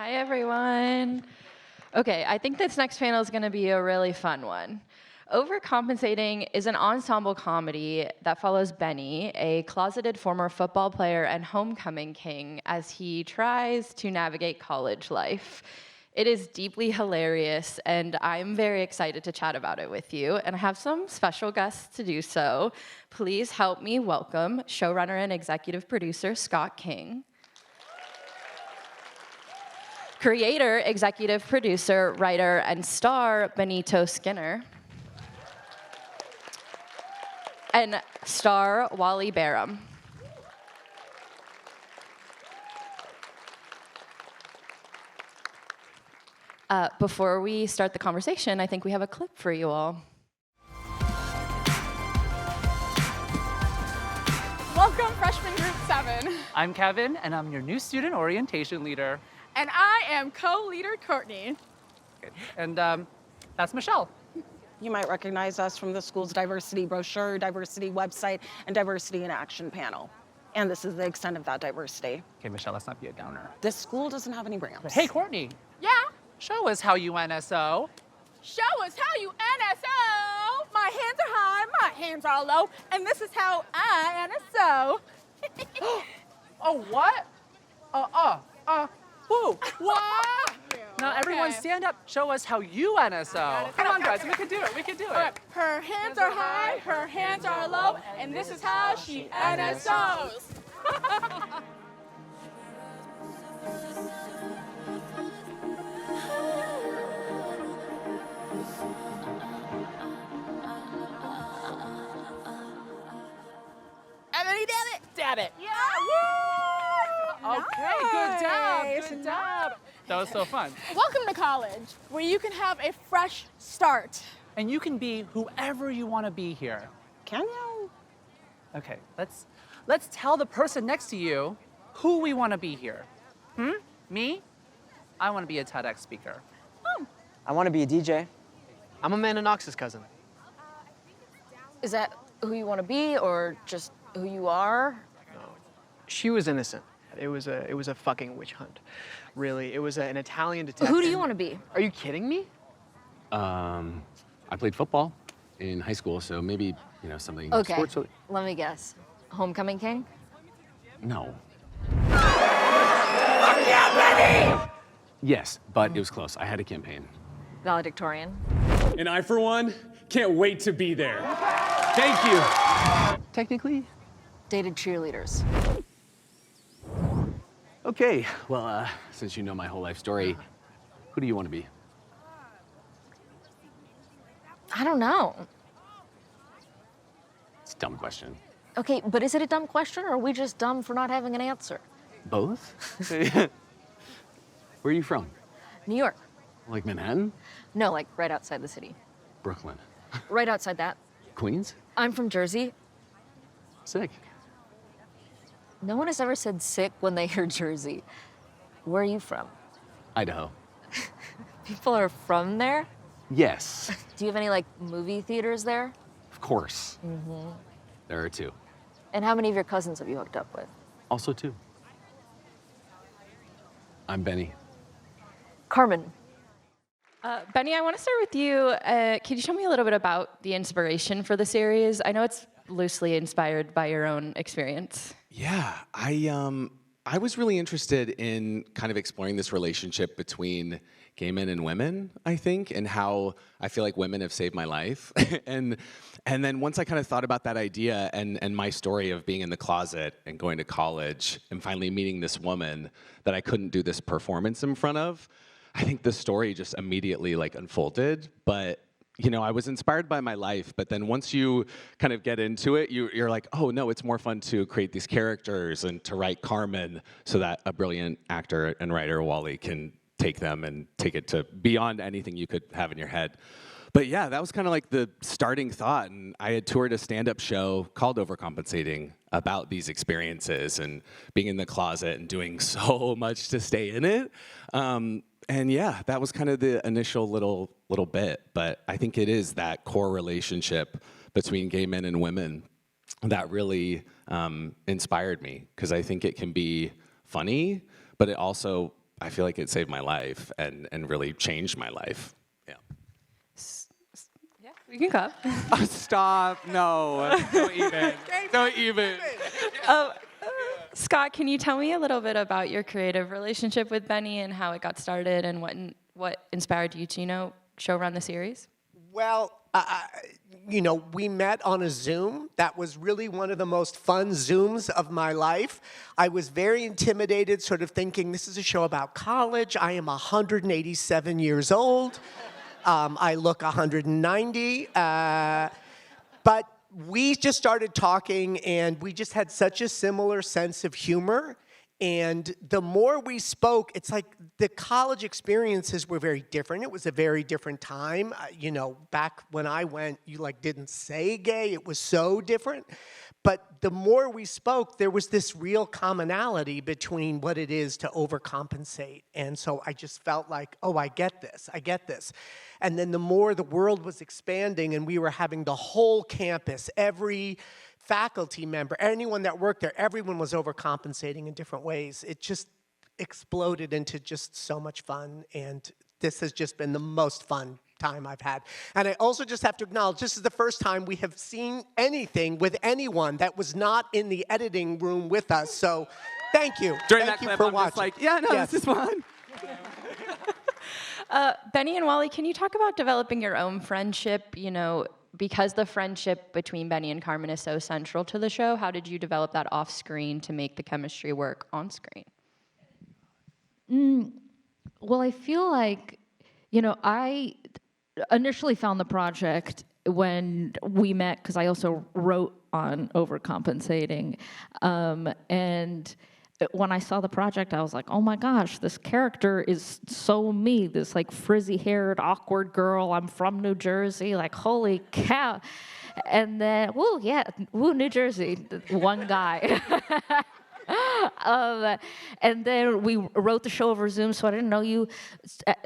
Hi, everyone. Okay, I think this next panel is going to be a really fun one. Overcompensating is an ensemble comedy that follows Benny, a closeted former football player and homecoming king, as he tries to navigate college life. It is deeply hilarious, and I'm very excited to chat about it with you, and I have some special guests to do so. Please help me welcome showrunner and executive producer Scott King, creator, executive producer, writer, and star Benito Skinner, and star Wally Barham. Before we start the conversation, I think we have a clip for you all. Welcome, freshman group 7. I'm Kevin, and I'm your new student orientation leader. And I am co-leader Courtney. And that's Michelle. You might recognize us from the school's diversity brochure, diversity website, and diversity in action panel. And this is the extent of that diversity. Okay, Michelle, let's not be a downer. This school doesn't have any ramps. Hey, Courtney, Yeah? show us how you NSO. Show us how you NSO. My hands are high, my hands are low, and this is how I NSO. Oh, what? Who? What? Now, everyone Okay. stand up. Show us how you NSO. Come on, guys, we can do it. We can do All right, it. her hands are high, her hands are low, and this is how she NSOs. And then he did it. Dab it. Yeah. Okay, good dab. Nice, Good dab. That was so fun. Welcome to college, where you can have a fresh start. And you can be whoever you want to be here. Can you? Okay, let's tell the person next to you who we want to be here. Me? I want to be a TEDx speaker. I want to be a DJ. I'm Amanda Knox's cousin. Is that who you want to be, or just who you are? She was innocent. It was a fucking witch hunt. Really, it was an Italian detective. Who do you want to be? Are you kidding me? I played football in high school, so maybe, something Okay, sports. let me guess. Homecoming king? No. Yes, but it was close. I had a campaign. Valedictorian? And I, for one, can't wait to be there. Thank you. Technically. Dated cheerleaders? Okay, well, since you know my whole life story, who do you want to be? I don't know. It's a dumb question. Okay, but is it a dumb question, or are we just dumb for not having an answer? Both? Where are you from? New York? Like Manhattan? No, like right outside the city. Brooklyn? Right outside that. Queens? I'm from Jersey. Sick. No one has ever said sick when they hear Jersey. Where are you from? Idaho. People are from there? Yes, Do you have any, like, movie theaters there? of course. There are two. And how many of your cousins have you hooked up with? Also two. I'm Benny. Carmen. Benny, I want to start with you. Can you tell me a little bit about the inspiration for the series? I know it's loosely inspired by your own experience. Yeah, I was really interested in kind of exploring this relationship between gay men and women, I think, and how I feel like women have saved my life. and then once I kind of thought about that idea and my story of being in the closet and going to college and finally meeting this woman that I couldn't do this performance in front of, I think the story just immediately like unfolded. But I was inspired by my life, but then once you kind of get into it, you're like, oh no, it's more fun to create these characters and to write Carmen so that a brilliant actor and writer, Wally, can take them and take it to beyond anything you could have in your head. But yeah, that was kind of like the starting thought, and I had toured a stand-up show called Overcompensating about these experiences and being in the closet and doing so much to stay in it. And yeah, that was kind of the initial little bit, but I think it is that core relationship between gay men and women that really inspired me, because I think it can be funny, but it also I feel like it saved my life and really changed my life. Yeah. Yeah, we can clap. Stop! No, don't even. Don't even. Scott, can you tell me a little bit about your creative relationship with Benny and how it got started and what inspired you to, show run the series? Well, we met on a Zoom. That was really one of the most fun Zooms of my life. I was very intimidated, sort of thinking, this is a show about college. I am 187 years old. I look 190. But we just started talking, and we just had such a similar sense of humor. And the more we spoke, it's like the college experiences were very different. It was a very different time. Back when I went, you didn't say gay. It was so different. But the more we spoke, there was this real commonality between what it is to overcompensate. And so I just felt like, oh, I get this. And then the more the world was expanding and we were having the whole campus, every faculty member, anyone that worked there, everyone was overcompensating in different ways. It just exploded into just so much fun, and this has just been the most fun time I've had. And I also just have to acknowledge, this is the first time we have seen anything with anyone that was not in the editing room with us, so thank you. During thank that you clip, for I'm watching. just like, yeah, no, Yes. this is fun. Benny and Wally, can you talk about developing your own friendship? Because the friendship between Benny and Carmen is so central to the show, how did you develop that off screen to make the chemistry work on screen? Well, I feel like, I initially found the project when we met, because I also wrote on Overcompensating. And when I saw the project, I was like, oh my gosh, this character is so me, this frizzy-haired, awkward girl. I'm from New Jersey, holy cow. And then, New Jersey, one guy. And then we wrote the show over Zoom, so I didn't know you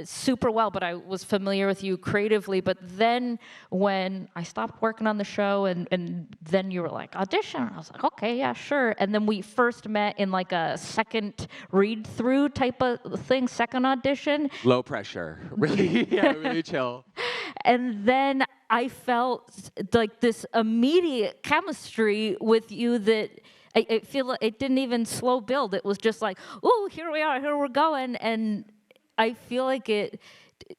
super well, but I was familiar with you creatively. But then when I stopped working on the show, and then you were like, audition, I was like, okay, yeah, sure. And then we first met in a second read-through type of thing, second audition. Low pressure. Really, yeah, really chill. And then I felt this immediate chemistry with you that I feel like it didn't even slow build. It was just like, oh, here we are, here we're going. And I feel like it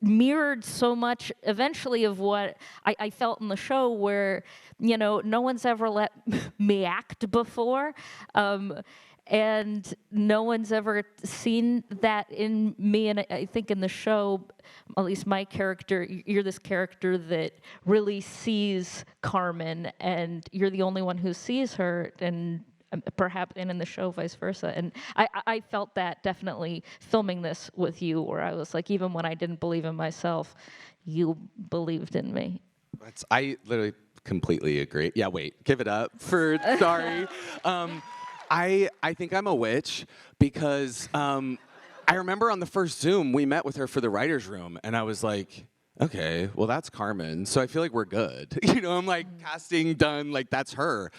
mirrored so much eventually of what I felt in the show, where, no one's ever let me act before. And no one's ever seen that in me. And I think in the show, at least my character, you're this character that really sees Carmen, and you're the only one who sees her, and perhaps in the show vice versa. And I felt that definitely filming this with you, where I was like, even when I didn't believe in myself, you believed in me. I literally completely agree. Yeah, wait, give it up for sorry. I think I'm a witch because I remember on the first Zoom, we met with her for the writer's room, and I was like, okay, well, that's Carmen, so I feel like we're good. I'm like, casting done, that's her.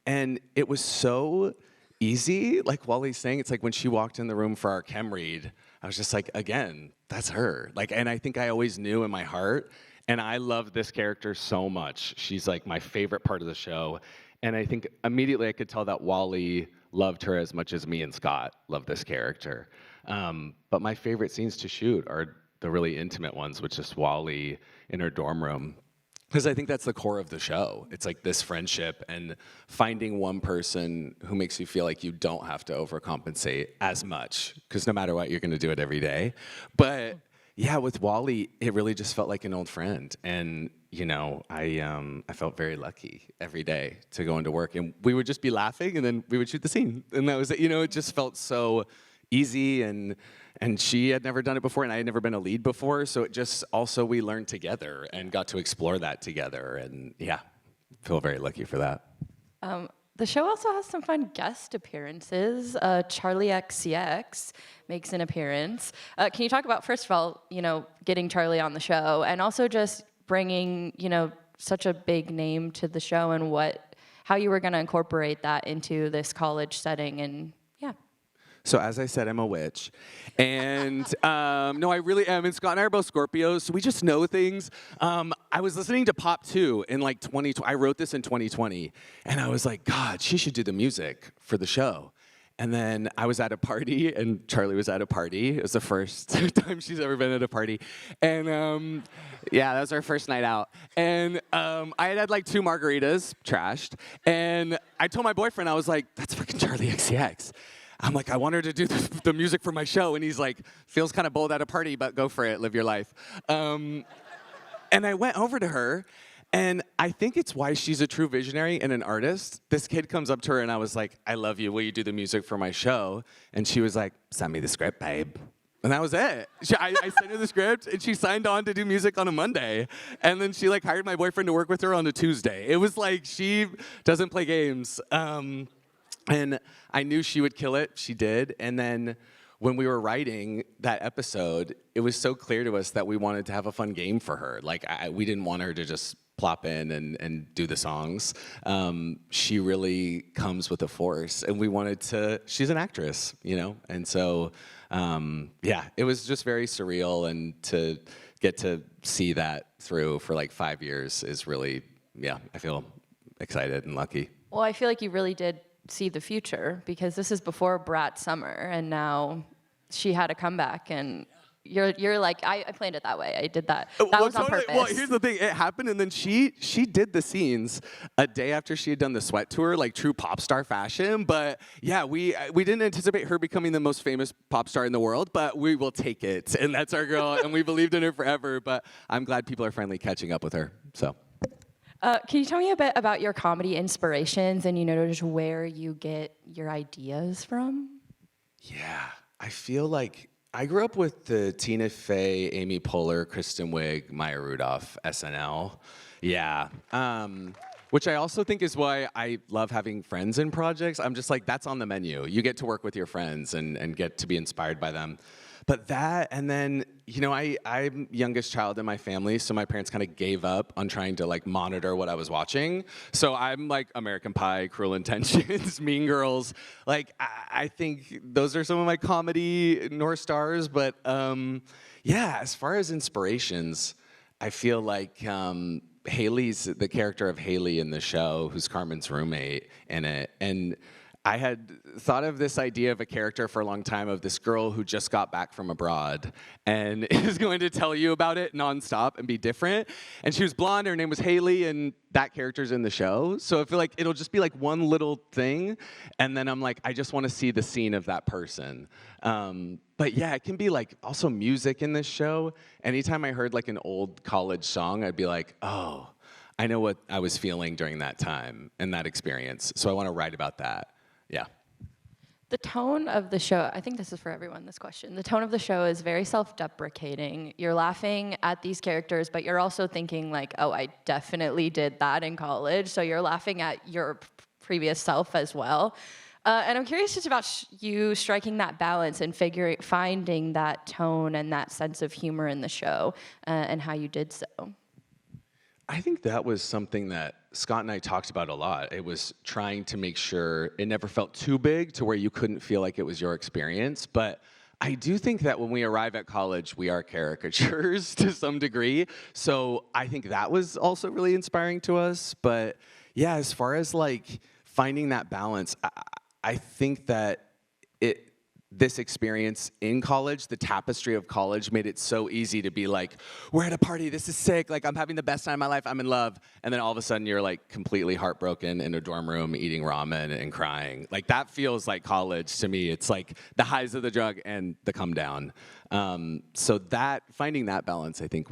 And it was so easy, like Wally's saying, it's like when she walked in the room for our chem read, I was just like, again, that's her. And I think I always knew in my heart, and I love this character so much. She's my favorite part of the show. And I think immediately I could tell that Wally loved her as much as me and Scott love this character. But my favorite scenes to shoot are the really intimate ones with just Wally in her dorm room. Because I think that's the core of the show. It's this friendship and finding one person who makes you feel like you don't have to overcompensate as much. Because no matter what, you're going to do it every day. But yeah, with Wally, it really just felt like an old friend. And I felt very lucky every day to go into work, and we would just be laughing, and then we would shoot the scene, and that was it. It just felt so easy, and she had never done it before, and I had never been a lead before, so it just also we learned together and got to explore that together, and yeah, feel very lucky for that. The show also has some fun guest appearances. Charli XCX makes an appearance. Can you talk about, first of all, getting Charli on the show, and also just bringing, such a big name to the show, and how you were going to incorporate that into this college setting, and yeah. So as I said, I'm a witch. And no, I really am. And Scott and I are both Scorpios, so we just know things. I was listening to Pop 2 in like 2020. I wrote this in 2020. And I was like, God, she should do the music for the show. And then I was at a party, and Charli was at a party. It was the first time she's ever been at a party. And yeah, that was our first night out. And I had like 2 margaritas, trashed. And I told my boyfriend, I was like, that's fucking Charli XCX. I'm like, I want her to do the music for my show. And he's like, feels kind of bold at a party, but go for it, live your life. And I went over to her. And I think it's why she's a true visionary and an artist. This kid comes up to her and I was like, I love you, will you do the music for my show? And she was like, send me the script, babe. And that was it. I sent her the script and she signed on to do music on a Monday. And then she like hired my boyfriend to work with her on a Tuesday. It was like, she doesn't play games. And I knew she would kill it, she did. And then when we were writing that episode, it was so clear to us that we wanted to have a fun game for her. Like, we didn't want her to just plop in and do the songs. She really comes with a force, and we wanted to, she's an actress, you know? And so, yeah, it was just very surreal, and to get to see that through for like 5 years is really, yeah, I feel excited and lucky. Well, I feel like you really did see the future, because this is before Brat Summer, and now she had a comeback, and you're like, I planned it that way. I did that. That was on purpose. Well, here's the thing. It happened, and then she did the scenes a day after she had done the Sweat Tour, like true pop star fashion. But yeah, we didn't anticipate her becoming the most famous pop star in the world, but we will take it, and that's our girl, and we believed in her forever. But I'm glad people are finally catching up with her. So. Can you tell me a bit about your comedy inspirations and, just where you get your ideas from? Yeah, I feel like I grew up with the Tina Fey, Amy Poehler, Kristen Wiig, Maya Rudolph, SNL. Yeah. Which I also think is why I love having friends in projects. I'm just like, that's on the menu. You get to work with your friends and get to be inspired by them. But that, and then, I'm youngest child in my family, so my parents kind of gave up on trying to like monitor what I was watching. So I'm like American Pie, Cruel Intentions, Mean Girls. Like, I think those are some of my comedy North Stars. But yeah, as far as inspirations, I feel like Haley's, the character of Haley in the show, who's Carmen's roommate in it, and I had thought of this idea of a character for a long time, of this girl who just got back from abroad and is going to tell you about it nonstop and be different. And she was blonde, her name was Haley, and that character's in the show. So I feel like it'll just be like one little thing, and then I'm like, I just want to see the scene of that person. But yeah, it can be like also music in this show. Anytime I heard like an old college song, I'd be like, oh, I know what I was feeling during that time and that experience. So I want to write about that. Yeah. The tone of the show, I think this is for everyone, this question. The tone of the show is very self-deprecating. You're laughing at these characters, but you're also thinking like, oh, I definitely did that in college. So you're laughing at your previous self as well. And I'm curious just about you striking that balance and finding that tone and that sense of humor in the show, and how you did so. I think that was something that Scott and I talked about a lot. It was trying to make sure it never felt too big to where you couldn't feel like it was your experience. But I do think that when we arrive at college, we are caricatures to some degree. So I think that was also really inspiring to us. But yeah, as far as like finding that balance, I think that this experience in college, the tapestry of college, made it so easy to be like, we're at a party, this is sick, like I'm having the best time of my life, I'm in love. And then all of a sudden you're like completely heartbroken in a dorm room eating ramen and crying. Like that feels like college to me. It's like the highs of the drug and the come down. So that, finding that balance, I think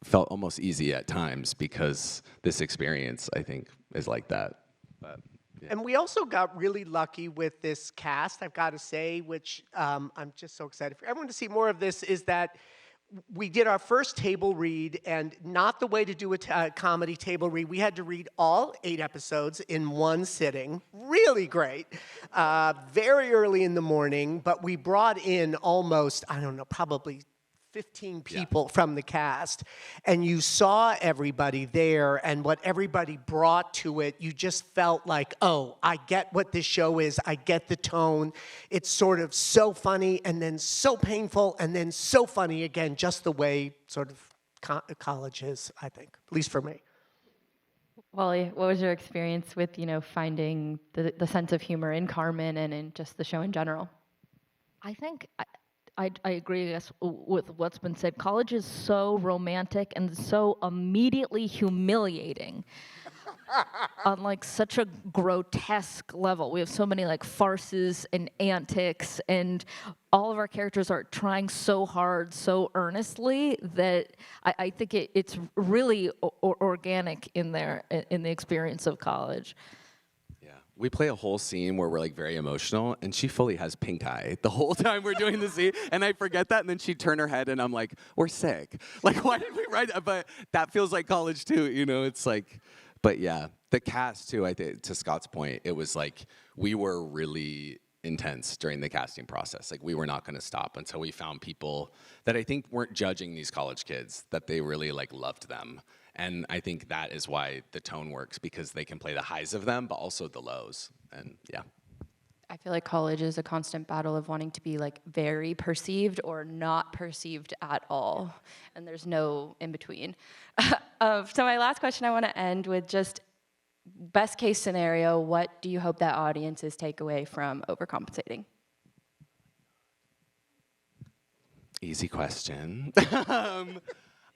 felt almost easy at times, because this experience, I think, is like that. But yeah. And we also got really lucky with this cast, I've got to say, which I'm just so excited for everyone to see more of this, is that we did our first table read, and not the way to do a comedy table read. We had to read all 8 episodes in one sitting. Really great. Very early in the morning, but we brought in almost, I don't know, probably 15 people from the cast, and you saw everybody there and what everybody brought to it. You just felt like, oh, I get what this show is. I get the tone. It's sort of so funny and then so painful and then so funny again, just the way sort of college is, I think, at least for me. Wally, what was your experience with, finding the sense of humor in Carmen and in just the show in general? I think I agree, I guess, with what's been said. College is so romantic and so immediately humiliating on like such a grotesque level. We have so many like farces and antics, and all of our characters are trying so hard, so earnestly that I think it's really organic in there in the experience of college. We play a whole scene where we're like very emotional, and she fully has pink eye the whole time we're doing the scene, and I forget that, and then she'd turn her head, and I'm like, we're sick. Like, why did we write that? But that feels like college too, it's like, but yeah. The cast too, I think, to Scott's point, it was like, we were really intense during the casting process. Like, we were not gonna stop until we found people that I think weren't judging these college kids, that they really like loved them. And I think that is why the tone works, because they can play the highs of them, but also the lows. And yeah. I feel like college is a constant battle of wanting to be like very perceived or not perceived at all. And there's no in between. So my last question, I want to end with just best case scenario, what do you hope that audiences take away from Overcompensating? Easy question.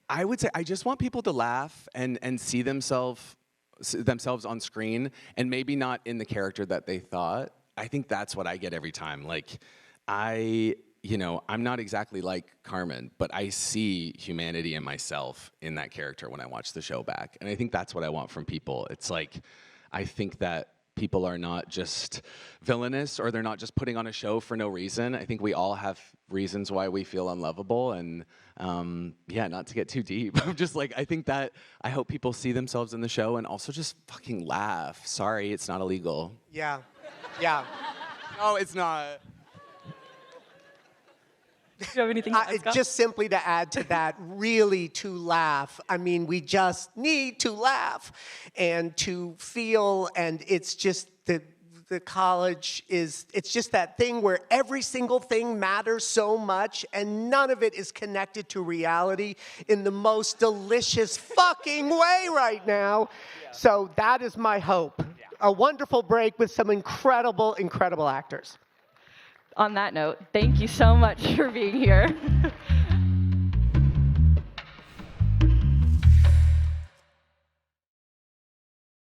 I would say I just want people to laugh and see themselves on screen, and maybe not in the character that they thought. I think that's what I get every time. Like, I'm not exactly like Carmen, but I see humanity in myself in that character when I watch the show back. And I think that's what I want from people. It's like, I think that people are not just villainous, or they're not just putting on a show for no reason. I think we all have reasons why we feel unlovable, and not to get too deep. I'm just like, I hope people see themselves in the show and also just fucking laugh. Sorry, it's not illegal. Yeah. No, it's not. Do you have anything to add, Scott? Just simply to add to that, really to laugh. I mean, we just need to laugh and to feel, and it's just the college it's just that thing where every single thing matters so much, and none of it is connected to reality in the most delicious fucking way right now. So that is my hope. A wonderful break with some incredible, incredible actors. On that note, thank you so much for being here.